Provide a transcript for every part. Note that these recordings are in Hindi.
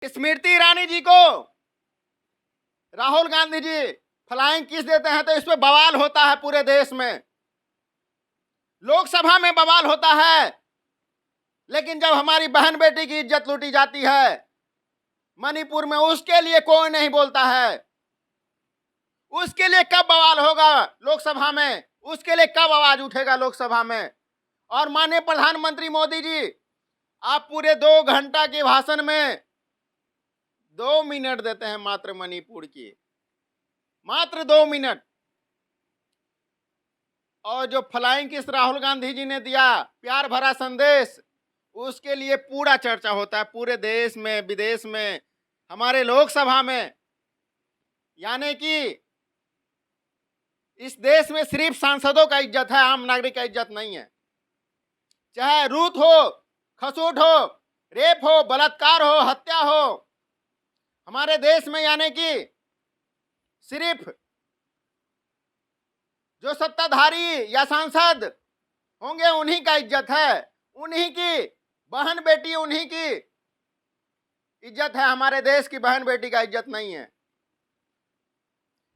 स्मृति ईरानी जी को राहुल गांधी जी फ्लाइंग किस देते हैं तो इस पे बवाल होता है, पूरे देश में लोकसभा में बवाल होता है। लेकिन जब हमारी बहन बेटी की इज्जत लूटी जाती है मणिपुर में, उसके लिए कोई नहीं बोलता है। उसके लिए कब बवाल होगा लोकसभा में, उसके लिए कब आवाज उठेगा लोकसभा में। और माननीय प्रधानमंत्री मोदी जी, आप पूरे 2 घंटा के भाषण में 2 मिनट देते हैं मात्र मणिपुर की, मात्र 2 मिनट। और जो फ्लाइंग किस राहुल गांधी जी ने दिया, प्यार भरा संदेश, उसके लिए पूरा चर्चा होता है पूरे देश में, विदेश में, हमारे लोकसभा में। यानी कि इस देश में सिर्फ सांसदों का इज्जत है, आम नागरिक का इज्जत नहीं है। चाहे रूट हो, खसूट हो, रेप हो, बलात्कार हो, हत्या हो, हमारे देश में यानी कि सिर्फ जो सत्ताधारी या सांसद होंगे उन्हीं का इज्जत है, उन्हीं की बहन बेटी, उन्हीं की इज्जत है। हमारे देश की बहन बेटी का इज्जत नहीं है।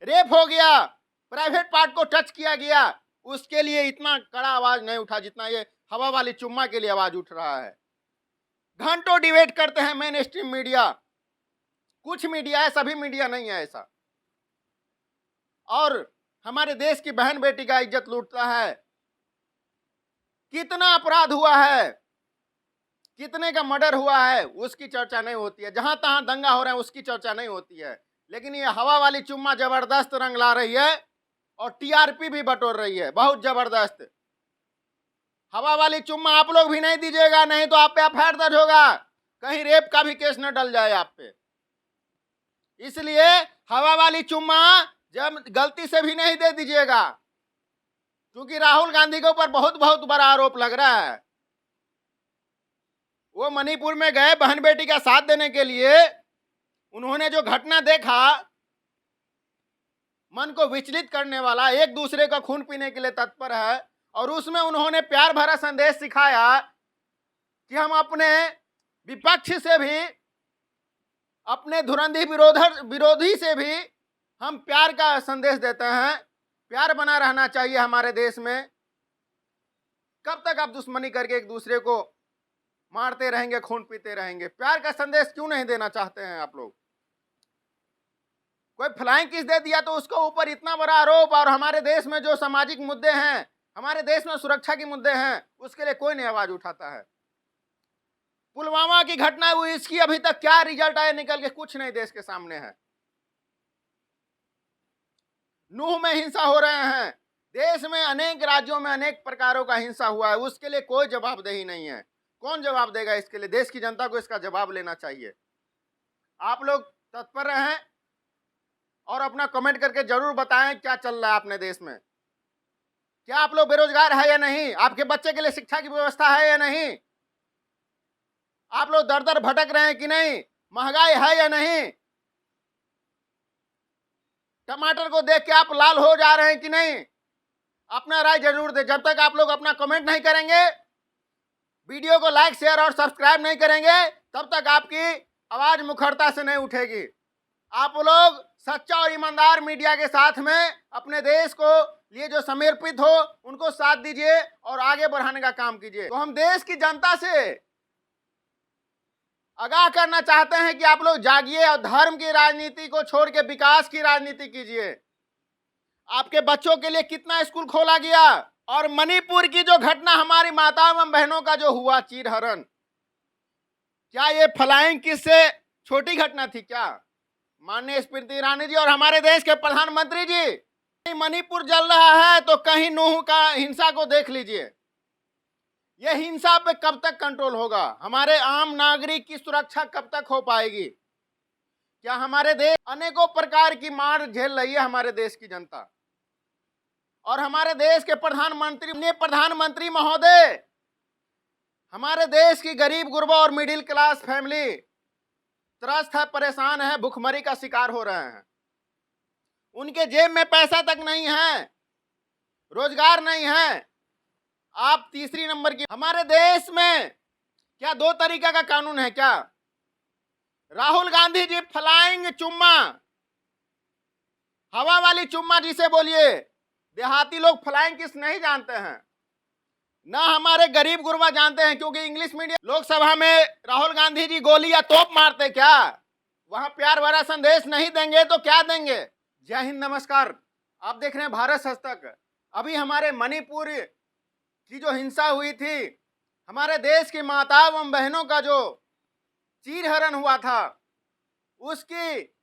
रेप हो गया, प्राइवेट पार्ट को टच किया गया, उसके लिए इतना कड़ा आवाज नहीं उठा जितना ये हवा वाली चुम्मा के लिए आवाज उठ रहा है। घंटों डिबेट करते हैं मेन स्ट्रीम मीडिया, कुछ मीडिया है, सभी मीडिया नहीं है ऐसा। और हमारे देश की बहन बेटी का इज्जत लूटता है। कितना अपराध हुआ है, कितने का मर्डर हुआ है, उसकी चर्चा नहीं होती है। जहां तहां दंगा हो रहा है उसकी चर्चा नहीं होती है। लेकिन ये हवा वाली चुम्मा जबरदस्त रंग ला रही है और टीआरपी भी बटोर रही है, बहुत जबरदस्त। हवा वाली चुम्मा आप लोग भी नहीं दीजिएगा, नहीं तो आप पे एफआईआर दर्ज होगा, कहीं रेप का भी केस न डल जाए आप पे। इसलिए हवा वाली चुम्मा जब गलती से भी नहीं दे दीजिएगा, क्योंकि राहुल गांधी के ऊपर बहुत बड़ा आरोप लग रहा है। वो मणिपुर में गए बहन बेटी का साथ देने के लिए, उन्होंने जो घटना देखा, मन को विचलित करने वाला, एक दूसरे का खून पीने के लिए तत्पर है। और उसमें उन्होंने प्यार भरा संदेश सिखाया कि हम अपने विपक्ष से भी, अपने धुरंधी विरोधी से भी हम प्यार का संदेश देते हैं। प्यार बना रहना चाहिए हमारे देश में। कब तक आप दुश्मनी करके एक दूसरे को मारते रहेंगे, खून पीते रहेंगे? प्यार का संदेश क्यों नहीं देना चाहते हैं आप लोग? कोई फ्लाइंग किस दे दिया तो उसके ऊपर इतना बड़ा आरोप। और हमारे देश में जो सामाजिक मुद्दे हैं, हमारे देश में सुरक्षा के मुद्दे हैं, उसके लिए कोई नहीं आवाज उठाता है। पुलवामा की घटना हुई, इसकी अभी तक क्या रिजल्ट आया निकल के? कुछ नहीं देश के सामने है। नूह में हिंसा हो रहे हैं, देश में अनेक राज्यों में अनेक प्रकारों का हिंसा हुआ है, उसके लिए कोई जवाबदेही नहीं है। कौन जवाब देगा इसके लिए? देश की जनता को इसका जवाब लेना चाहिए। आप लोग तत्पर रहें और अपना कमेंट करके जरूर बताएं क्या चल रहा है अपने देश में। क्या आप लोग बेरोजगार है या नहीं? आपके बच्चे के लिए शिक्षा की व्यवस्था है या नहीं? आप लोग दर दर भटक रहे हैं कि नहीं? महंगाई है या नहीं? टमाटर को देख के आप लाल हो जा रहे हैं कि नहीं? अपना राय जरूर दें। जब तक आप लोग अपना कमेंट नहीं करेंगे, वीडियो को लाइक शेयर और सब्सक्राइब नहीं करेंगे, तब तक आपकी आवाज मुखरता से नहीं उठेगी। आप लोग सच्चा और ईमानदार मीडिया के साथ में अपने देश को लिए जो समर्पित हो, उनको साथ दीजिए और आगे बढ़ाने का काम कीजिए। तो हम देश की जनता से आगाह करना चाहते हैं कि आप लोग जागिए और धर्म की राजनीति को छोड़ के विकास की राजनीति कीजिए। आपके बच्चों के लिए कितना स्कूल खोला गया। और मणिपुर की जो घटना, हमारी माताओं एवं बहनों का जो हुआ चीरहरण, क्या ये फ्लाइंग किस से छोटी घटना थी क्या? माननीय स्मृति ईरानी जी और हमारे देश के प्रधानमंत्री जी, मणिपुर जल रहा है तो कहीं नूह का हिंसा को देख लीजिए। यह हिंसा पे कब तक कंट्रोल होगा? हमारे आम नागरिक की सुरक्षा कब तक हो पाएगी? क्या हमारे देश अनेकों प्रकार की मार झेल रही है हमारे देश की जनता। और हमारे देश के प्रधानमंत्री महोदय हमारे देश की गरीब गुरबा और मिडिल क्लास फैमिली त्रस्त है, परेशान है, भुखमरी का शिकार हो रहे हैं। उनके जेब में पैसा तक नहीं है, रोजगार नहीं है। आप तीसरी नंबर की। हमारे देश में क्या 2 तरीका का कानून है क्या? राहुल गांधी जी फ्लाइंग चुम्मा, हवा वाली चुम्मा जिसे बोलिए। देहाती लोग फ्लाइंग किस नहीं जानते हैं, ना हमारे गरीब गुरबा जानते हैं, क्योंकि इंग्लिश मीडियम। लोकसभा में राहुल गांधी जी गोली या तोप मारते क्या? वहां प्यार भरा संदेश नहीं देंगे तो क्या देंगे? जय हिंद, नमस्कार। आप देख रहे हैं भारत हस्तक। अभी हमारे मणिपुर की जो हिंसा हुई थी, हमारे देश की माताओं एवं बहनों का जो चीरहरण हुआ था, उसकी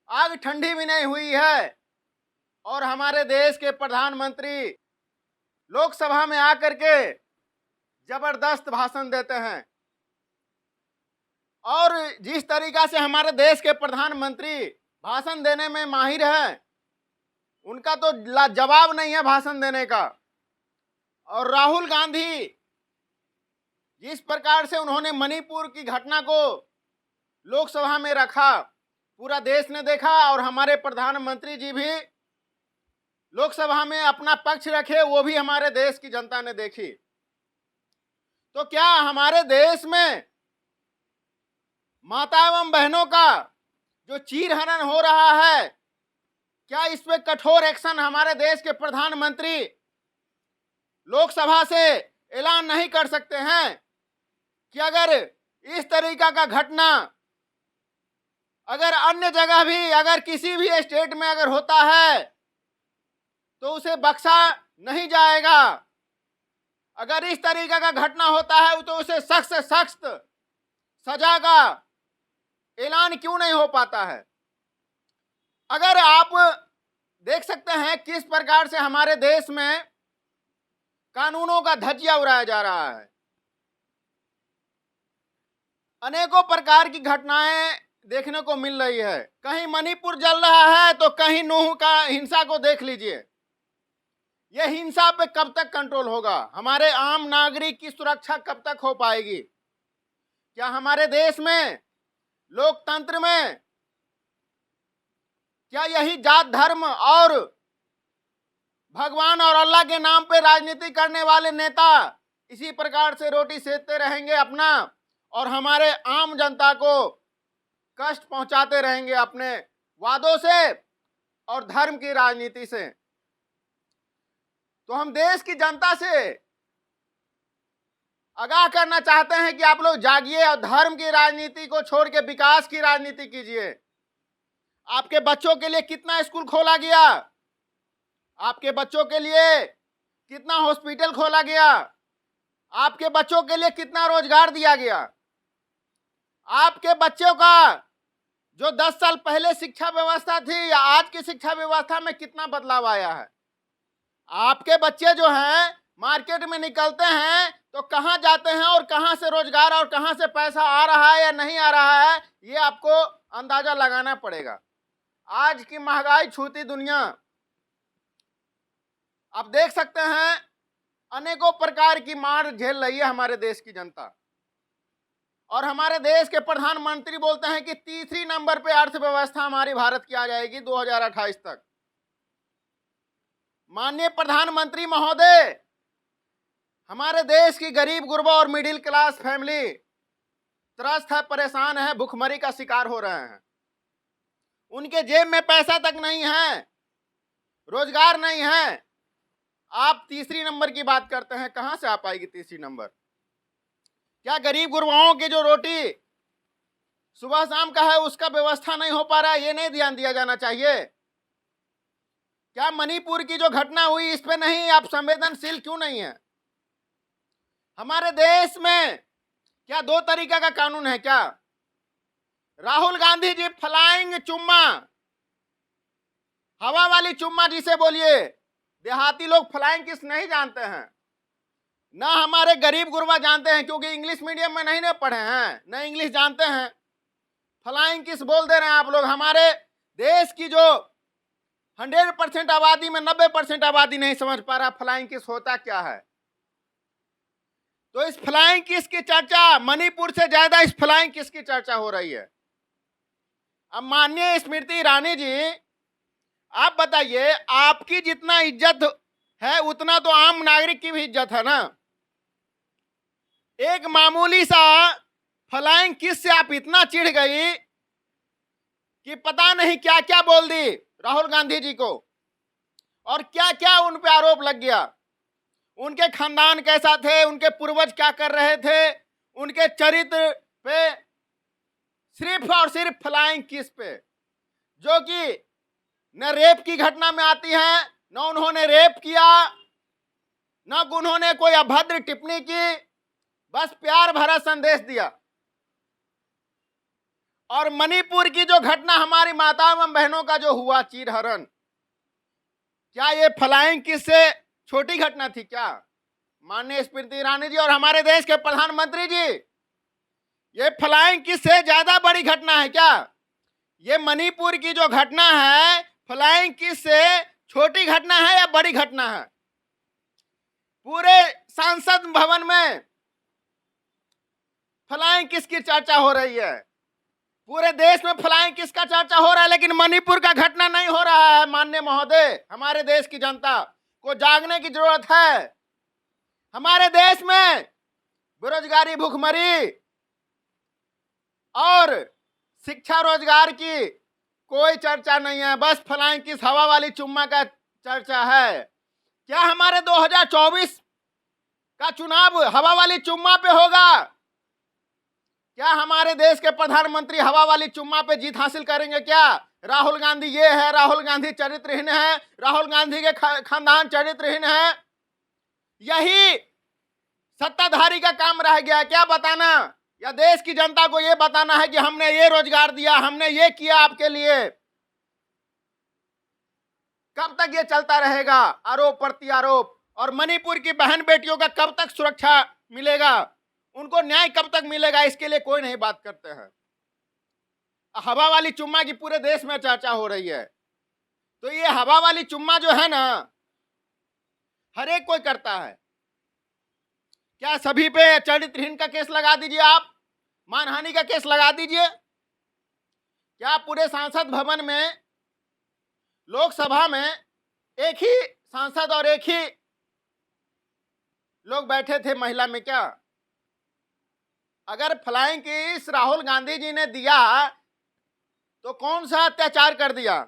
आग ठंडी भी नहीं हुई है। और हमारे देश के प्रधानमंत्री लोकसभा में आकर के जबरदस्त भाषण देते हैं। और जिस तरीका से हमारे देश के प्रधानमंत्री भाषण देने में माहिर हैं, उनका तो जवाब नहीं है भाषण देने का। और राहुल गांधी जिस प्रकार से उन्होंने मणिपुर की घटना को लोकसभा में रखा, पूरा देश ने देखा। और हमारे प्रधानमंत्री जी भी लोकसभा में अपना पक्ष रखे, वो भी हमारे देश की जनता ने देखी। तो क्या हमारे देश में माता एवं बहनों का जो चीरहरण हो रहा है, क्या इस पे कठोर एक्शन हमारे देश के प्रधानमंत्री लोकसभा से ऐलान नहीं कर सकते हैं कि अगर इस तरीका का घटना अगर अन्य जगह भी, अगर किसी भी स्टेट में अगर होता है तो उसे बख्शा नहीं जाएगा? अगर इस तरीका का घटना होता है तो उसे सख्त से सख्त सजा का ऐलान क्यों नहीं हो पाता है? अगर आप देख सकते हैं किस प्रकार से हमारे देश में कानूनों का धज्जिया उड़ाया जा रहा है। अनेकों प्रकार की घटनाएं देखने को मिल रही है। कहीं मणिपुर जल रहा है तो कहीं नूह का हिंसा को देख लीजिए। यह हिंसा पे कब तक कंट्रोल होगा? हमारे आम नागरिक की सुरक्षा कब तक हो पाएगी? क्या हमारे देश में, लोकतंत्र में, क्या यही जात धर्म और भगवान और अल्लाह के नाम पे राजनीति करने वाले नेता इसी प्रकार से रोटी सेकते रहेंगे अपना, और हमारे आम जनता को कष्ट पहुंचाते रहेंगे अपने वादों से और धर्म की राजनीति से? तो हम देश की जनता से आगाह करना चाहते हैं कि आप लोग जागिए और धर्म की राजनीति को छोड़ के विकास की राजनीति कीजिए। आपके बच्चों के लिए कितना स्कूल खोला गया, आपके बच्चों के लिए कितना हॉस्पिटल खोला गया, आपके बच्चों के लिए कितना रोजगार दिया गया। आपके बच्चों का जो 10 साल पहले शिक्षा व्यवस्था थी या आज की शिक्षा व्यवस्था में कितना बदलाव आया है। आपके बच्चे जो हैं मार्केट में निकलते हैं तो कहाँ जाते हैं और कहाँ से रोजगार और कहाँ से पैसा आ रहा है या नहीं आ रहा है, ये आपको अंदाजा लगाना पड़ेगा। आज की महंगाई छूती दुनिया आप देख सकते हैं, अनेकों प्रकार की मार झेल रही है हमारे देश की जनता। और हमारे देश के प्रधानमंत्री बोलते हैं कि तीसरी नंबर पे अर्थव्यवस्था हमारी भारत की आ जाएगी 2028 तक। माननीय प्रधानमंत्री महोदय, हमारे देश की गरीब गुरबा और मिडिल क्लास फैमिली त्रस्त है, परेशान है, भुखमरी का शिकार हो रहे हैं। उनके जेब में पैसा तक नहीं है, रोजगार नहीं है। आप तीसरी नंबर की बात करते हैं, कहां से आ पाएगी तीसरी नंबर? क्या गरीब गुरबाओं की जो रोटी सुबह शाम का है उसका व्यवस्था नहीं हो पा रहा है? ये नहीं ध्यान दिया जाना चाहिए? क्या मणिपुर की जो घटना हुई इस पे नहीं आप संवेदनशील क्यों नहीं है? हमारे देश में क्या 2 तरीका का कानून है क्या? राहुल गांधी जी फ्लाइंग चुम्मा, हवा वाली चुम्मा जिसे बोलिए। देहाती लोग फ्लाइंग किस नहीं जानते हैं, ना हमारे गरीब गुरबा जानते हैं, क्योंकि इंग्लिश मीडियम में नहीं ना पढ़े हैं, ना इंग्लिश जानते हैं। फ्लाइंग किस बोल दे रहे हैं आप लोग? हमारे देश की जो 100% आबादी में 90% आबादी नहीं समझ पा रहा फ्लाइंग किस होता क्या है। तो इस फ्लाइंग किस की चर्चा मणिपुर से ज्यादा इस फ्लाइंग किस की चर्चा हो रही है। अब माननीय स्मृति ईरानी जी, आप बताइए, आपकी जितना इज्जत है उतना तो आम नागरिक की भी इज्जत है ना। एक मामूली सा फ्लाइंग किस से आप इतना चिढ़ गई कि पता नहीं क्या क्या बोल दी राहुल गांधी जी को, और क्या क्या उन पे आरोप लग गया। उनके खानदान कैसा थे, उनके पूर्वज क्या कर रहे थे, उनके चरित्र पे, सिर्फ और सिर्फ फ्लाइंग किस पे, जो कि न रेप की घटना में आती है, न उन्होंने रेप किया, न उन्होंने कोई अभद्र टिप्पणी की, बस प्यार भरा संदेश दिया। और मणिपुर की जो घटना हमारी माताओं एवं बहनों का जो हुआ चीरहरण, क्या ये फ्लाइंग किस से छोटी घटना थी क्या? माननीय स्मृति ईरानी जी और हमारे देश के प्रधानमंत्री जी, ये फ्लाइंग किस से ज्यादा बड़ी घटना है क्या? ये मणिपुर की जो घटना है फ्लाइंग किस से छोटी घटना है या बड़ी घटना है? पूरे संसद भवन में फ्लाइंग किस की चर्चा हो रही है, पूरे देश में फ्लाइंग किस का चर्चा हो रहा है, लेकिन मणिपुर का घटना नहीं हो रहा है। माननीय महोदय, हमारे देश की जनता को जागने की जरूरत है। हमारे देश में बेरोजगारी, भूखमरी और शिक्षा रोजगार की कोई चर्चा नहीं है, बस फ्लाइंग किस, हवा वाली चुम्मा का चर्चा है। क्या हमारे 2024 का चुनाव हवा वाली चुम्मा पे होगा? क्या हमारे देश के प्रधानमंत्री हवा वाली चुम्मा पे जीत हासिल करेंगे क्या? राहुल गांधी ये है, राहुल गांधी चरित्रहीन है, राहुल गांधी के खानदान चरित्रहीन है, यही सत्ताधारी का काम रह गया क्या बताना? या देश की जनता को ये बताना है कि हमने ये रोजगार दिया, हमने ये किया आपके लिए? कब तक ये चलता रहेगा, आरोप प्रत्यारोप? और मणिपुर की बहन बेटियों का कब तक सुरक्षा मिलेगा, उनको न्याय कब तक मिलेगा, इसके लिए कोई नहीं बात करते हैं। हवा वाली चुम्मा की पूरे देश में चर्चा हो रही है, तो ये हवा वाली चुम्मा जो है ना, हर एक कोई करता है। क्या सभी पे चरित्रहीन का केस लगा दीजिए, आप मानहानि का केस लगा दीजिए? क्या पूरे सांसद भवन में, लोकसभा में एक ही सांसद और एक ही लोग बैठे थे महिला में? क्या अगर फ्लाइंग किस राहुल गांधी जी ने दिया तो कौन सा अत्याचार कर दिया?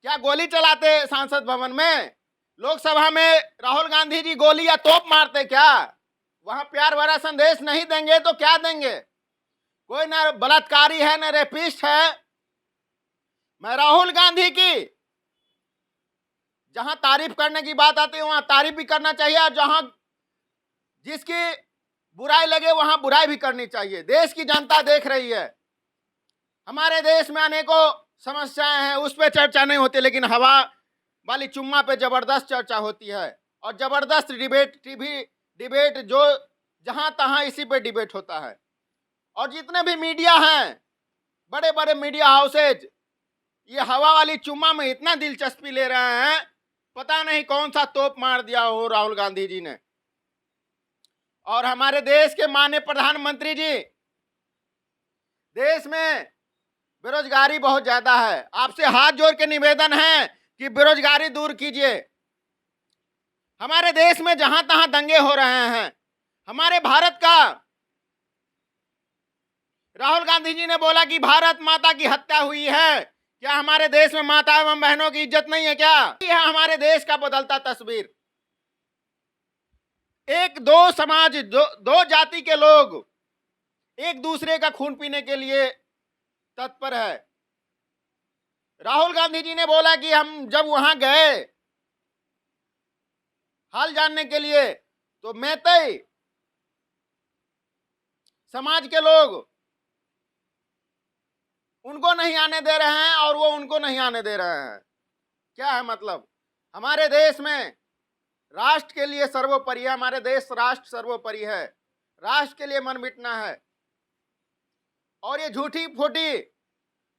क्या गोली चलाते सांसद भवन में? लोकसभा में राहुल गांधी जी गोली या तोप मारते क्या? वहां प्यार भरा संदेश नहीं देंगे तो क्या देंगे? कोई ना बलात्कारी है, ना रेपिस्ट है। मैं राहुल गांधी की जहां तारीफ करने की बात आती है वहां तारीफ भी करना चाहिए, और जहां जिसकी बुराई लगे वहां बुराई भी करनी चाहिए। देश की जनता देख रही है, हमारे देश में अनेकों समस्याएं हैं, उस पर चर्चा नहीं होती, लेकिन हवा वाली चुम्मा पे जबरदस्त चर्चा होती है, और जबरदस्त डिबेट, टीवी डिबेट जो जहां तहां इसी पे डिबेट होता है। और जितने भी मीडिया हैं, बड़े बड़े मीडिया हाउसेज, ये हवा वाली चुम्मा में इतना दिलचस्पी ले रहे हैं, पता नहीं कौन सा तोप मार दिया हो राहुल गांधी जी ने। और हमारे देश के माननीय प्रधानमंत्री जी, देश में बेरोजगारी बहुत ज्यादा है, आपसे हाथ जोड़ के निवेदन है कि बेरोजगारी दूर कीजिए। हमारे देश में जहां तहां दंगे हो रहे हैं, हमारे भारत का, राहुल गांधी जी ने बोला कि भारत माता की हत्या हुई है। क्या हमारे देश में माता एवं बहनों की इज्जत नहीं है क्या? यह है हमारे देश का बदलता तस्वीर। एक दो समाज, दो जाति के लोग एक दूसरे का खून पीने के लिए तत्पर है। राहुल गांधी जी ने बोला कि हम जब वहां गए हाल जानने के लिए, तो मैतेई समाज के लोग उनको नहीं आने दे रहे हैं और वो उनको नहीं आने दे रहे हैं। क्या है मतलब? हमारे देश में राष्ट्र के लिए सर्वोपरि है, हमारे देश राष्ट्र सर्वोपरि है, राष्ट्र के लिए मन मिटना है। और ये झूठी फूटी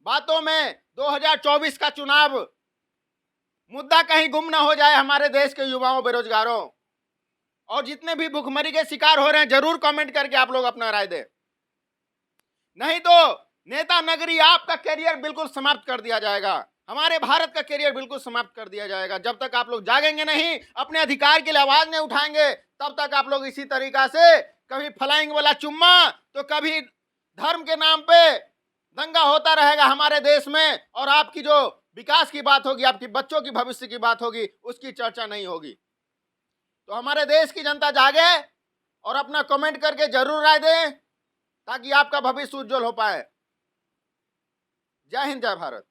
बातों में 2024 का चुनाव मुद्दा कहीं गुम ना हो जाए हमारे देश के युवाओं, बेरोजगारों और जितने भी भूखमरी के शिकार हो रहे हैं। जरूर कमेंट करके आप लोग अपना राय दें, नहीं तो नेता नगरी आपका कैरियर बिल्कुल समाप्त कर दिया जाएगा, हमारे भारत का कैरियर बिल्कुल समाप्त कर दिया जाएगा। जब तक आप लोग जागेंगे नहीं, अपने अधिकार के लिए आवाज नहीं उठाएंगे, तब तक आप लोग इसी तरीका से कभी फ्लाइंग वाला चुम्मा, तो कभी धर्म के नाम पे दंगा होता रहेगा हमारे देश में, और आपकी जो विकास की बात होगी, आपकी बच्चों की भविष्य की बात होगी, उसकी चर्चा नहीं होगी। तो हमारे देश की जनता जागे और अपना कमेंट करके जरूर राय दें, ताकि आपका भविष्य उज्जवल हो पाए। जय हिंद, जय भारत।